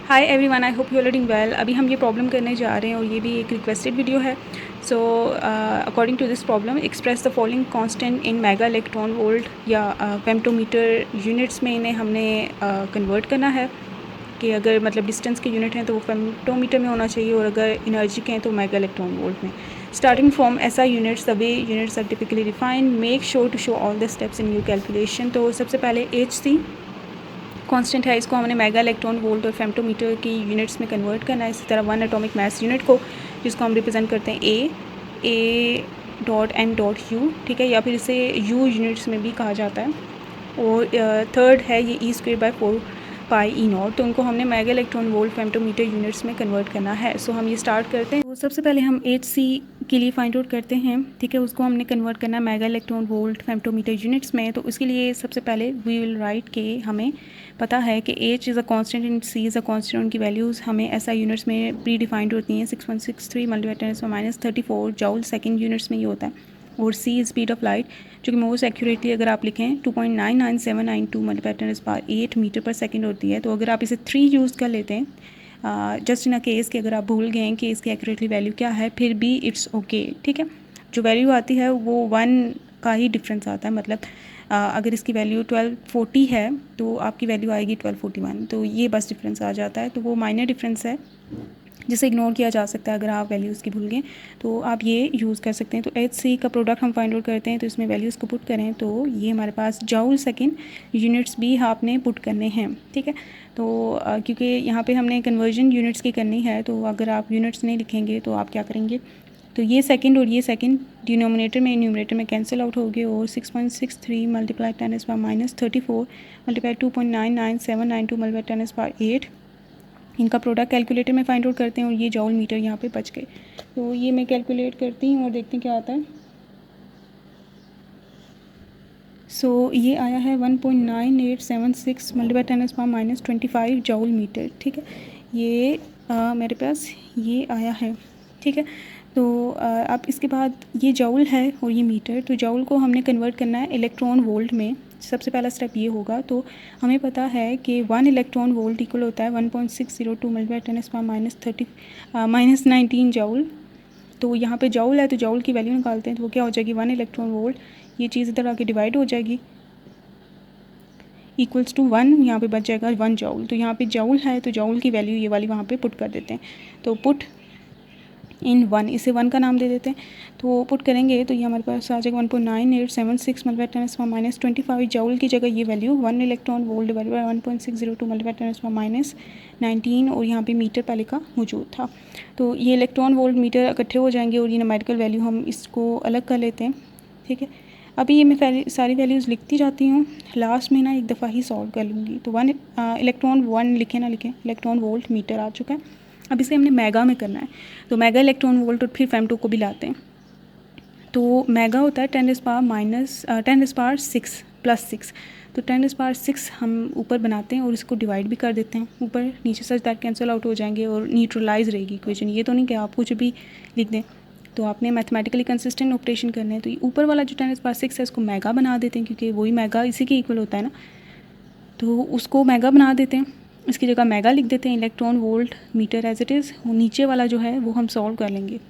Hi everyone, I hope you are doing well. अभी हम ये प्रॉब्लम करने जा रहे हैं और ये भी एक रिक्वेस्टेड वीडियो है। So according to this problem, express the following constant in mega electron volt या फेम्टोमीटर यूनिट्स में इन्हें हमने कन्वर्ट करना है कि अगर मतलब डिस्टेंस के यूनिट हैं तो वो फेम्टोमीटर में होना चाहिए, और अगर एनर्जी के हैं तो मेगा इलेक्ट्रॉन वोल्ट में। Starting from SI units, the way units are typically defined, make sure to show all the steps in your calculation. तो सबसे पहले HC कांस्टेंट है, इसको हमने मेगा इलेक्ट्रॉन वोल्ट और फेम्टोमीटर की यूनिट्स में कन्वर्ट करना है। इसी तरह 1 एटॉमिक मास यूनिट को, जिसको हम रिप्रेजेंट करते हैं A dot M dot U, ठीक है, या फिर इसे यू यूनिट्स में भी कहा जाता है। और थर्ड है ये E²/4πE0, तो उनको हमने mega electron volt femtometre units में कन्वर्ट करना है। सो हम ये स्टार्ट करते हैं। तो सबसे पहले हम HC के लिए फाइंड आउट करते हैं, ठीक है, उसको हमने कन्वर्ट करना है mega electron volt femtometre units में। तो उसके लिए सबसे पहले वी विल राइट के हमें पता है कि H is a constant and C is a constant. उनकी वैल्यूज़ हमें SI यूनिट्स में प्री डिफाइंड होती हैं। 6163 × 10⁻34 जूल सेकंड यूनिट्स में ये होता है। और C स्पीड ऑफ लाइट, जो कि मोस्ट एक्यूरेटली अगर आप लिखें 2.99792 × 10⁸ मीटर पर सेकंड होती है। तो अगर आप इसे 3 यूज़ कर लेते हैं जस्ट इन अ केस कि अगर आप भूल गए कि इसकी एक्यूरेटली वैल्यू क्या है, फिर भी इट्स ओके, ठीक है। जो वैल्यू आती है वो 1 का ही डिफरेंस आता है। मतलब अगर इसकी वैल्यू 1240 है तो आपकी वैल्यू आएगी 1241, तो ये बस डिफरेंस आ जाता है। तो वो माइनर डिफरेंस है जिसे इग्नोर किया जा सकता है अगर आप वैल्यूज़ की भूल गए, तो आप ये यूज़ कर सकते हैं। तो HC का प्रोडक्ट हम फाइंड आउट करते हैं, तो इसमें वैल्यूज़ को पुट करें तो ये हमारे पास जूल सेकंड यूनिट्स भी आपने पुट करने हैं, ठीक है। तो क्योंकि यहाँ पे हमने कन्वर्जन यूनिट्स की करनी है, तो अगर आप यूनिट्स नहीं लिखेंगे तो आप क्या करेंगे, तो ये सेकंड और ये सेकंड डिनोमिनेटर में न्यूमरेटर में कैंसिल आउट हो गए, और 6.63 × 10⁻34 × 2.99792 × 10⁻8 इनका प्रोडक्ट कैलकुलेटर में फाइंड आउट करते हैं, और ये जॉल मीटर यहाँ पे बच गए। तो ये मैं कैलकुलेट करती हूँ और देखते हैं क्या आता है। सो ये आया है 1.9876 × 10⁻25 जॉल मीटर, ठीक है। ये मेरे पास ये आया है, ठीक है। तो अब इसके बाद ये जॉल है और ये मीटर, तो जॉल को हमने कन्वर्ट करना है इलेक्ट्रॉन वोल्ट में। सबसे पहला स्टेप ये होगा। तो हमें पता है कि 1 इलेक्ट्रॉन वोल्ट इक्वल होता है 1.602 × 10⁻19 जॉल। तो यहाँ पे जॉल है तो जॉल की वैल्यू निकालते हैं, तो वो क्या हो जाएगी 1 इलेक्ट्रॉन वोल्ट, ये चीज़ इधर आके डिवाइड हो जाएगी, इक्वल्स टू 1, यहाँ पे बच जाएगा 1 जॉल। तो यहाँ पे जॉल है तो जॉल की वैल्यू ये वाली वहाँ पे पुट कर देते हैं। तो पुट इन 1, इसे 1 का नाम दे देते हैं। तो पुट करेंगे तो ये हमारे पास आ जाएगा 1.9876 × 10⁻25 जॉल की जगह ये value 1 electron volt divide by 1.602 × 10⁻19, और यहाँ पे मीटर पहले का मौजूद था। तो ये इलेक्ट्रॉन वोल्ट मीटर इकट्ठे हो जाएंगे और ये न्यूमेरिकल वैल्यू हम इसको अलग कर लेते हैं, ठीक है। अभी ये मैं सारी वैल्यूज़ लिखती जाती हूँ, लास्ट में ना एक दफ़ा ही सॉल्व कर लूँगी। तो 1 इलेक्ट्रॉन 1 लिखें ना लिखें, इलेक्ट्रॉन वोल्ट मीटर आ चुका है। अब इसे हमने मेगा में करना है, तो मेगा इलेक्ट्रॉन वोल्ट और फिर फेम्टो को भी लाते हैं। तो मेगा होता है 10⁻6 + 6, तो 10⁻6 हम ऊपर बनाते हैं और इसको डिवाइड भी कर देते हैं। ऊपर नीचे सजदार कैंसिल आउट हो जाएंगे और न्यूट्रलाइज रहेगी इक्वेशन। ये तो नहीं कि आप कुछ भी लिख दें, तो आपने मैथमेटिकली कंसिस्टेंट ऑपरेशन करने हैं। तो ये ऊपर वाला जो 10⁻6 है इसको मेगा बना देते हैं, क्योंकि वही मेगा इसी के इक्वल होता है ना, तो उसको मेगा बना देते हैं। इसकी जगह मेगा लिख देते हैं, electron volt meter as it is. नीचे वाला जो है वो हम सॉल्व कर लेंगे,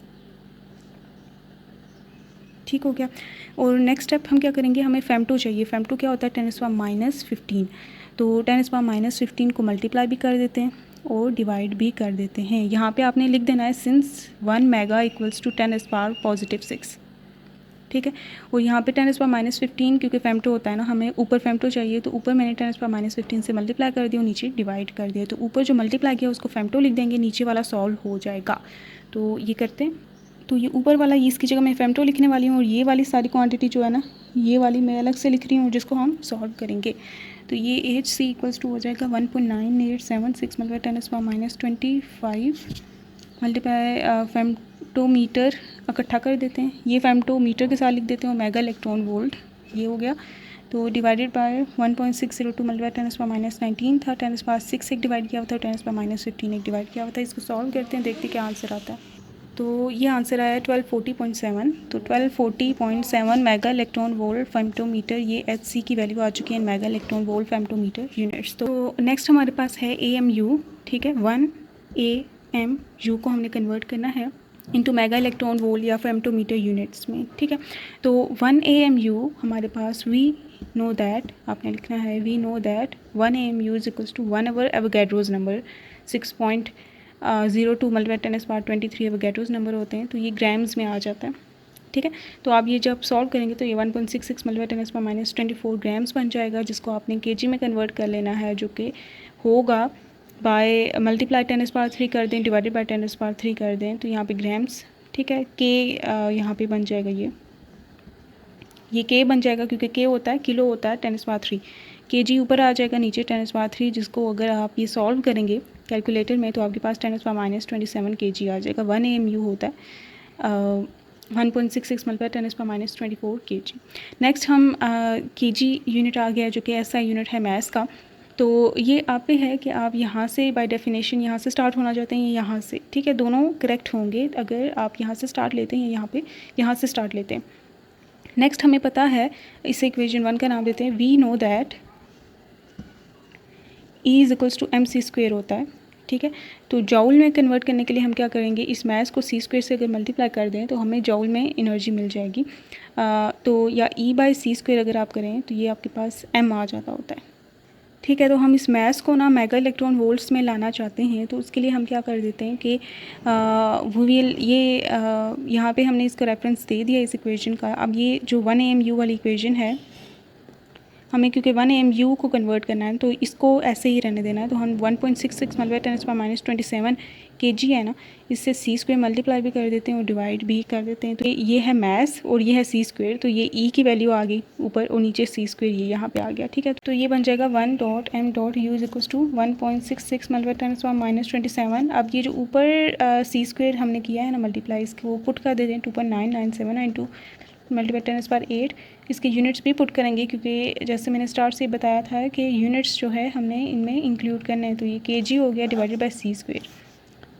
ठीक हो गया। और नेक्स्ट स्टेप हम क्या करेंगे, हमें फेम्टो चाहिए। फेम्टो क्या होता है 10⁻15, तो 10⁻15 को मल्टीप्लाई भी कर देते हैं और डिवाइड भी कर देते हैं। यहाँ पे आपने लिख देना है सिंस 1 मेगा इक्वल्स टू 10⁻6, ठीक है। और यहाँ पे 10⁻15 क्योंकि फेम्टो होता है ना, हमें ऊपर फेम्टो चाहिए, तो ऊपर मैंने 10⁻15 से मल्टीप्लाई कर दिया और नीचे डिवाइड कर दिया। तो ऊपर जो मल्टीप्लाई किया उसको फेम्टो लिख देंगे, नीचे वाला सॉल्व हो जाएगा। तो ये करते हैं। तो ये ऊपर वाला ये इसकी जगह मैं फेम्टो लिखने वाली हूँ, और ये वाली सारी क्वांटिटी जो है ना, ये वाली मैं अलग से लिख रही हूँ जिसको हम सॉल्व करेंगे। तो ये HC इक्वल्स टू हो जाएगा 1.9876 × 10⁻25 मल्टीप्लाई फेम्टोमीटर इकट्ठा कर देते हैं। ये फेम्टोमीटर के साथ लिख देते हैं और मेगा इलेक्ट्रॉन वोल्ट ये हो गया। तो डिवाइडेड बाय 1.602 × 10⁻19 था, 10⁻6 एक डिवाइड किया हुआ था, 10⁻15 एक डिवाइड किया हुआ था। इसको सॉल्व करते हैं, देखते हैं क्या आंसर आता है। तो ये आंसर आया 1240.7। तो 1240.7 मेगा इलेक्ट्रॉन वोल्ट फेम्टोमीटर, ये HC की वैल्यू आ चुकी है mega electron volt femtometre units. तो नेक्स्ट हमारे पास है AMU, ठीक है। 1 AMU को हमने कन्वर्ट करना है इनटू मेगा इलेक्ट्रॉन वोल्ट या फेम्टोमीटर यूनिट्स में, ठीक है। तो 1 AMU हमारे पास वी नो दैट, आपने लिखना है we know that 1 AMU is equals to 1 over Avogadro's number 6.02 multiply 10⁻23 Avogadro's number होते हैं, तो ये ग्राम्स में आ जाता है, ठीक है। तो आप ये जब सॉल्व करेंगे तो ये 1.66 मल्टीप्लाई 10⁻24 ग्राम्स बन जाएगा, जिसको आपने केजी में कन्वर्ट कर लेना है, जो कि होगा बाय मल्टीप्लाई 10⁻3 कर दें डिवाइडेड बाय 10⁻3 कर दें, तो यहाँ पे ग्राम्स, ठीक है। के यहाँ पे बन जाएगा ये के बन जाएगा, क्योंकि के होता है किलो होता है 10⁻3, केजी ऊपर आ जाएगा, नीचे 10⁻3, जिसको अगर आप ये सॉल्व करेंगे कैलकुलेटर में तो आपके पास 10⁻27 kg आ जाएगा। 1 AMU होता है 1.66 मल्टीप्लाई 10⁻24 kg। नेक्स्ट हम kg यूनिट आ गया, जो कि SI यूनिट है मैथ्स का। तो ये आप पे है कि आप यहाँ से बाय डेफिनेशन यहाँ से स्टार्ट होना चाहते हैं या यहाँ से, ठीक है। दोनों करेक्ट होंगे अगर आप यहाँ से स्टार्ट लेते हैं या यहाँ से स्टार्ट लेते हैं। नेक्स्ट हमें पता है, इसे इक्वेशन 1 का नाम देते हैं। We know that E is equals to MC² होता है, ठीक है। तो जॉउल में कन्वर्ट करने के लिए हम क्या करेंगे, इस मैथ्स को C² से अगर मल्टीप्लाई कर दें तो हमें जॉउल में एनर्जी मिल जाएगी। तो या E/C² अगर आप करें तो ये आपके पास M आ जाता होता है, ठीक है। तो हम इस मैथ्स को ना मेगा इलेक्ट्रॉन वोल्ट्स में लाना चाहते हैं, तो उसके लिए हम क्या कर देते हैं कि यहाँ पे हमने इसका रेफरेंस दे दिया इस इक्वेशन का। अब ये जो 1 AMU वाली इक्वेशन है, हमें क्योंकि 1 AMU को कन्वर्ट करना है तो इसको ऐसे ही रहने देना है। तो हम 1.66 मल्टीप्लाई 10⁻27 kg है ना, इससे C² मल्टीप्लाई भी कर देते हैं और डिवाइड भी कर देते हैं। तो ये है मैथ्स और ये है C², तो ये E की वैल्यू आ गई ऊपर और नीचे C² ये यहाँ पे आ गया, ठीक है। तो ये बन जाएगा 1.m.u is equals to 1.66 multiply 10⁻27। अब ये जो ऊपर C² हमने किया है ना मल्टीप्लाई, इसको वो पुट कर देते हैं 2.99792 मल्टीप्लाई 10⁻8। इसके यूनिट्स भी पुट करेंगे, क्योंकि जैसे मैंने स्टार्ट से बताया था कि यूनिट्स जो है हमने इनमें इंक्लूड करने हैं। तो ये kg हो गया डिवाइडेड बाय C²।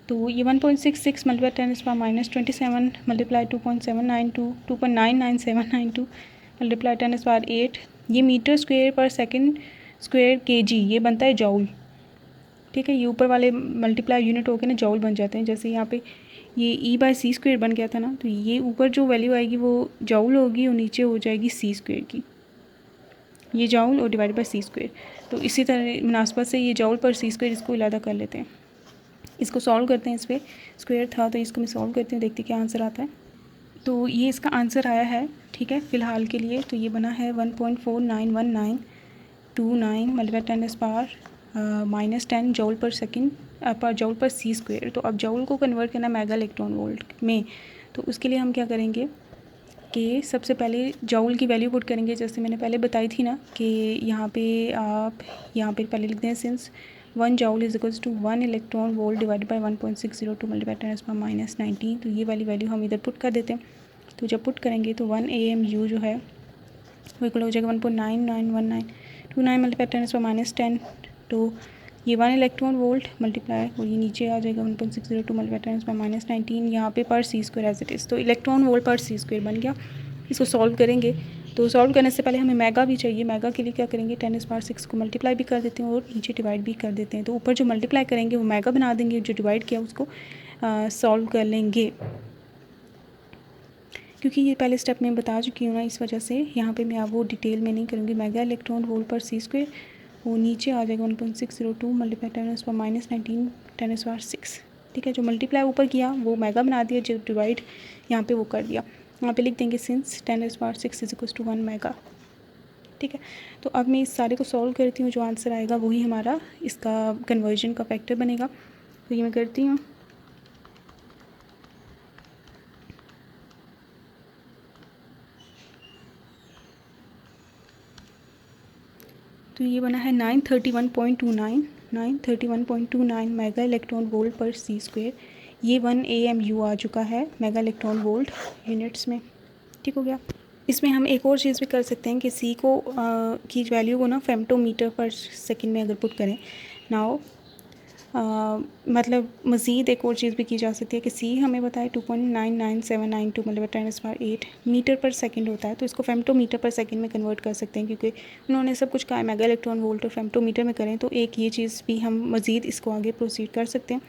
तो ये 1.66 मल्टीप्लाई 10⁻27 मल्टीप्लाई 2.99792 मल्टीप्लाई 10⁻8, ये मीटर स्क्वेयर पर सेकंड स्क्वेयर kg, ये बनता है जॉउल, ठीक है। ये ऊपर वाले मल्टीप्लाई यूनिट होकर ना जॉउल बन जाते हैं। जैसे यहाँ पे ये E/C² बन गया था ना, तो ये ऊपर जो वैल्यू आएगी वो जॉउल होगी और नीचे हो जाएगी C² की, ये जॉउल और डिवाइड बाय C²। तो इसी तरह मुनासबत से ये जॉउल पर C² इसको इलादा कर लेते हैं। इसको सॉल्व करते हैं, इस पर स्क्वायर था तो इसको मैं सॉल्व करती हूँ, देखते क्या आंसर आता है। तो ये इसका आंसर आया है, ठीक है, फ़िलहाल के लिए। तो ये बना है 1.491929 मल्टीप्लाई 10⁻−10 जॉउल पर सेकंड पर जॉउल पर C²। तो अब जॉउल को कन्वर्ट करना मेगा इलेक्ट्रॉन वोल्ट में, तो उसके लिए हम क्या करेंगे कि सबसे पहले जॉउल की वैल्यू पुट करेंगे, जैसे मैंने पहले बताई थी ना कि यहाँ पे आप यहाँ पे पहले लिखते हैं since 1 joule is equals to 1 electron volt divided by 1.602 multiply 10⁻19। तो ये वाली वैल्यू हम इधर पुट कर देते हैं। तो जब पुट करेंगे तो 1 AMU जो है वो इक्वल हो जाएगा 1.991929 मल्टीप्लाई 10⁻10। तो ये 1 इलेक्ट्रॉन वोल्ट मल्टीप्लाई और ये नीचे आ जाएगा 1.602 मल्टीप्लाई 10⁻19 यहाँ पे पर C² एज इट इज़। तो इलेक्ट्रॉन वोल्ट पर C² बन गया। इसको सॉल्व करेंगे, तो सॉल्व करने से पहले हमें मेगा भी चाहिए। मेगा के लिए क्या करेंगे, 10⁻6 को मल्टीप्लाई भी कर देते हैं और नीचे डिवाइड भी कर देते हैं। तो ऊपर जो मल्टीप्लाई करेंगे वो मेगा बना देंगे, जो डिवाइड किया उसको सॉल्व कर लेंगे। क्योंकि ये पहले स्टेप में बता चुकी हूँ ना, इस वजह से यहाँ पे मैं आप वो डिटेल में नहीं करूँगी। मेगा इलेक्ट्रॉन वोल्ट पर C² वो नीचे आ जाएगा 1.602 मल्टीप्लाई 10⁻19 10⁻6, ठीक है। जो मल्टीप्लाई ऊपर किया वो मेगा बना दिया, जो डिवाइड यहाँ पे वो कर दिया। यहाँ पे लिख देंगे since 10⁻6 is equal to 1 mega, ठीक है। तो अब मैं इस सारे को सॉल्व करती हूँ, जो आंसर आएगा वही हमारा इसका कन्वर्जन का फैक्टर बनेगा। तो ये मैं करती हूँ। तो ये बना है 931.29 मेगा इलेक्ट्रॉन वोल्ट पर C²। ये 1 AMU आ चुका है मेगा इलेक्ट्रॉन वोल्ट यूनिट्स में, ठीक हो गया। इसमें हम एक और चीज़ भी कर सकते हैं कि C को की वैल्यू को ना फेम्टोमीटर पर सेकंड में अगर पुट करें। नाउ मतलब मज़ीद एक और चीज़ भी की जा सकती है कि सी हमें बताए 2.99792 मतलब 10⁸ मीटर पर सेकंड होता है, तो इसको फेम्टोमीटर पर सेकंड में कन्वर्ट कर सकते हैं, क्योंकि उन्होंने सब कुछ कहा है मेगा इलेक्ट्रॉन वोल्ट और फेम्टोमीटर में करें तो एक ये चीज़ भी हम मज़ीद इसको आगे प्रोसीड कर सकते हैं।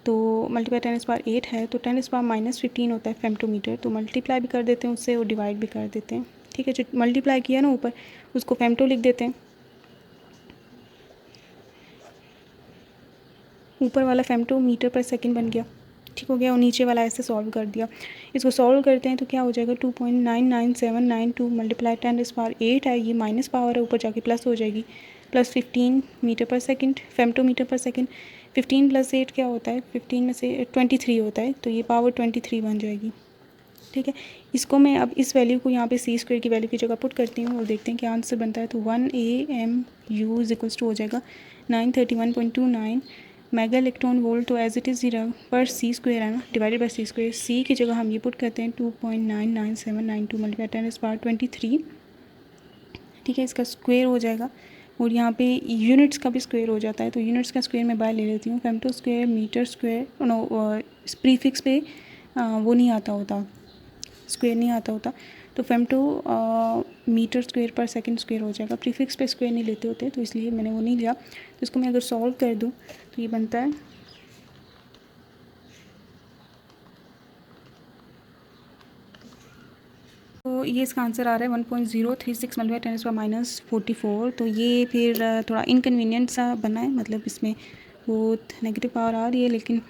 तो मल्टीप्लाई 10⁸ है तो 10⁻⁻15 होता है फेम्टोमीटर, तो मल्टीप्लाई भी कर देते हैं उससे और डिवाइड भी कर देते हैं। ठीक है, जो मल्टीप्लाई किया ना ऊपर उसको फेम्टो लिख देते हैं, ऊपर वाला फेम्टोमीटर पर सेकंड बन गया। ठीक हो गया, और नीचे वाला ऐसे सॉल्व कर दिया। इसको सॉल्व करते हैं तो क्या हो जाएगा 2.99792 मल्टीप्लाई 10⁸ है, ये माइनस पावर है, ऊपर जाके प्लस हो जाएगी, प्लस 15 मीटर पर सेकंड फेम्टोमीटर पर सेकंड। 15 + 8 क्या होता है, 15 में से 23 होता है, तो ये पावर 23 बन जाएगी। ठीक है, इसको मैं अब इस वैल्यू को यहाँ पे c² की वैल्यू की जगह पुट करती हूँ और देखते हैं क्या आंसर बनता है। तो 1 AMU = हो जाएगा 931.29 मेगा इलेक्ट्रॉन वोल्ट। तो एज इट इज़ ही रहा, पर c² है ना, डिवाइडेड बाय c², c की जगह हम ये पुट करते हैं 2.99792 मल्टीप्लाई 10⁻23। ठीक है, इसका स्क्वायर हो जाएगा और यहाँ पे यूनिट्स का भी स्क्वायर हो जाता है, तो यूनिट्स का स्क्वायर मैं बाय ले लेती हूँ। Femto square meter square no prefix पे वो नहीं आता होता, स्क्वायर नहीं आता होता, तो फेम्टो मीटर स्क्वायर पर सेकंड स्क्वायर हो जाएगा। प्रीफिक्स पे स्क्वायर नहीं लेते होते, तो इसलिए मैंने वो नहीं लिया। तो इसको मैं अगर सॉल्व कर दूँ तो ये बनता है तो ये इसका आंसर आ रहा है 1.036 मल्टीप्लाई 10⁻⁻44। तो ये फिर थोड़ा इनकन्वीनियंट सा बना है, मतलब इसमें बहुत नेगेटिव पावर आ रही है, लेकिन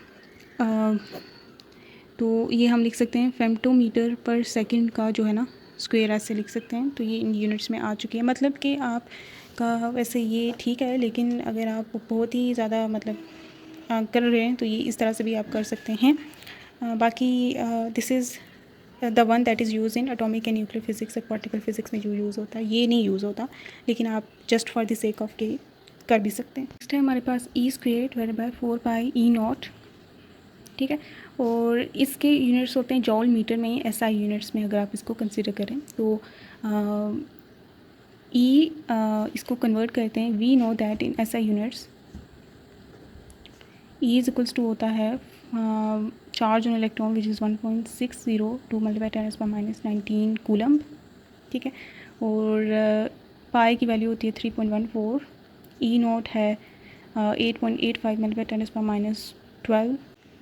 तो ये हम लिख सकते हैं फेम्टोमीटर पर सेकंड का जो है ना स्क्वायर ऐसे लिख सकते हैं। तो ये इन यूनिट्स में आ चुकी है, मतलब कि आपका वैसे ये ठीक है, लेकिन अगर आप बहुत ही ज़्यादा मतलब कर रहे हैं तो ये इस तरह से भी आप कर सकते हैं। बाकी this is the one that is use in atomic and nuclear physics और पार्टिकल फिज़िक्स में जो यूज़ होता है, ये नहीं यूज़ होता, लेकिन आप just for the sake of के कर भी सकते हैं। नेक्स्ट है हमारे पास e²/4πe0। ठीक है, और इसके यूनिट्स होते हैं जॉल मीटर में, SI यूनिट्स में अगर आप इसको कंसिडर करें तो इसको कन्वर्ट करते हैं। We know that in SI units E = होता है charge on electron which is 1.602 multiply 10⁻⁻19 coulomb. ठीक है, और पाई की वैल्यू होती है 3.14, E0 है 8.85 मल्टीप्लाई 10⁻⁻12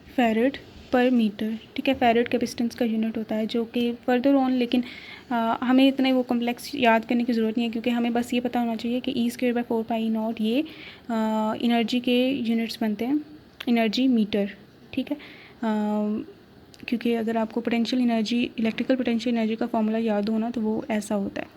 फैरेड पर मीटर। ठीक है, फैरेड कैपेसिटेंस का यूनिट होता है, जो कि फर्दर ऑन, लेकिन हमें इतने वो कॉम्प्लेक्स याद करने की ज़रूरत नहीं है, क्योंकि हमें बस ये पता होना चाहिए कि e²/4πe0 ये एनर्जी के यूनिट्स बनते हैं, एनर्जी मीटर। ठीक है, क्योंकि अगर आपको potential energy, electrical potential energy का फॉर्मूला याद हो ना, तो वो ऐसा होता है।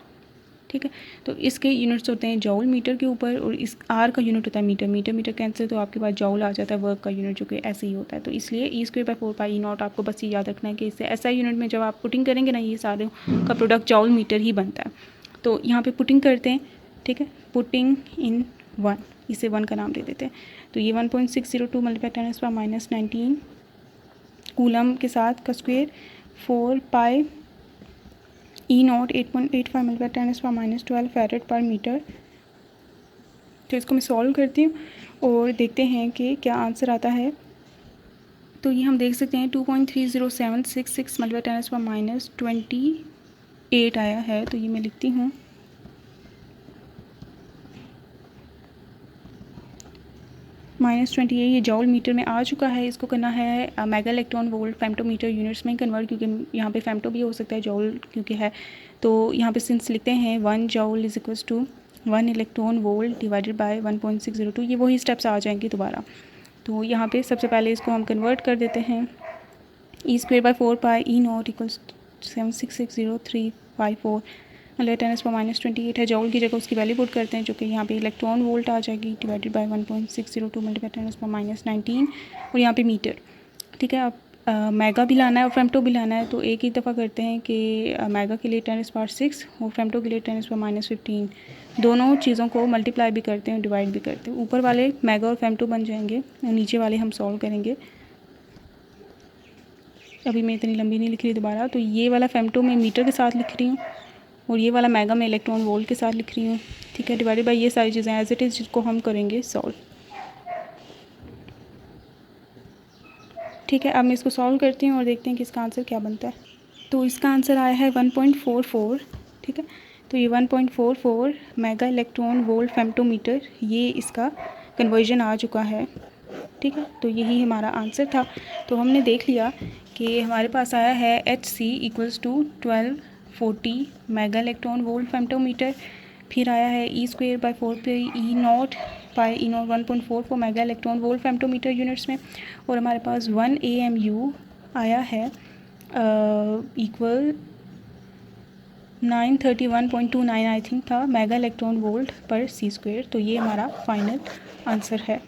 ठीक है, तो इसके यूनिट्स होते हैं जॉल मीटर के ऊपर, और इस आर का यूनिट होता है मीटर। मीटर कैंसिल, तो आपके पास जॉल आ जाता है वर्क का यूनिट, जो कि ऐसे ही होता है। तो इसलिए e²/4πe0 आपको बस ये याद रखना है कि इससे SI यूनिट में जब आप पुटिंग करेंगे ना, ये सारे का प्रोडक्ट जॉल मीटर ही बनता है। तो यहाँ पे पुटिंग करते हैं। ठीक है, पुटिंग इन 1, इसे 1 का नाम दे देते हैं। तो ये 1.602 मल्टीप्लाई 10⁻⁻19 कूलम के साथ का स्क्वायर 4πe0 8.85 मल्टीप्लाई 10⁻⁻12 फैरेड पर मीटर। तो इसको मैं सॉल्व करती हूँ और देखते हैं कि क्या आंसर आता है। तो ये हम देख सकते हैं 2.30766 मल्टीप्लाई 10⁻⁻28 आया है। तो ये मैं लिखती हूँ -28, ये जॉल मीटर में आ चुका है। इसको करना है mega electron volt femtometre units में कन्वर्ट, क्योंकि यहाँ पे फेम्टो भी हो सकता है, जॉल क्योंकि है। तो यहाँ पे सिंस लिखते हैं 1 जॉल = 1 इलेक्ट्रॉन वोल्ट डिवाइडेड बाय 1.602, ये वही स्टेप्स आ जाएंगे दोबारा। तो यहाँ पे सबसे पहले इसको हम कन्वर्ट कर देते हैं। e²/4πe0 = 7660354 मल्टीप्लाई 10⁻⁻28 है, जॉल की जगह उसकी वैल्यू पुट करते हैं, जो कि यहाँ पे इलेक्ट्रॉन वोल्ट आ जाएगी, डिवाइडेड बाय 1.602 मल्टीप्लाई 10⁻⁻19 और यहाँ पे मीटर। ठीक है, अब मेगा भी लाना है और फेम्टो भी लाना है, तो एक ही दफ़ा करते हैं कि मेगा के लिए 10⁻6 और फेम्टो के लिए 10⁻⁻15, दोनों चीज़ों को मल्टीप्लाई भी करते हैं, डिवाइड भी करते हैं। ऊपर वाले मेगा और फेम्टो बन जाएंगे और नीचे वाले हम सॉल्व करेंगे। अभी मैं इतनी लंबी नहीं लिख रही दोबारा। तो ये वाला फेम्टो मैं मीटर के साथ लिख रही हूँ और ये वाला मेगा में इलेक्ट्रॉन वोल्ट के साथ लिख रही हूँ। ठीक है, डिवाइडेड बाय ये सारी चीज़ें एज इट इज़, जिसको हम करेंगे सॉल्व। ठीक है, अब मैं इसको सॉल्व करती हूँ और देखते हैं कि इसका आंसर क्या बनता है। तो इसका आंसर आया है 1.44। ठीक है, तो ये 1.44 मेगा इलेक्ट्रॉन वोल्ट फेम्टोमीटर, ये इसका कन्वर्जन आ चुका है। ठीक है, तो यही हमारा आंसर था। तो हमने देख लिया कि हमारे पास आया है HC = 1240 mega electron volt femtometre. फिर आया है E²/4πE0 1.44 mega electron volt femtometre units में। और हमारे पास 1 AMU आया है इक्वल 931.29 आई थिंक था मेगा इलेक्ट्रॉन वोल्ट पर C²। तो ये हमारा फाइनल आंसर है।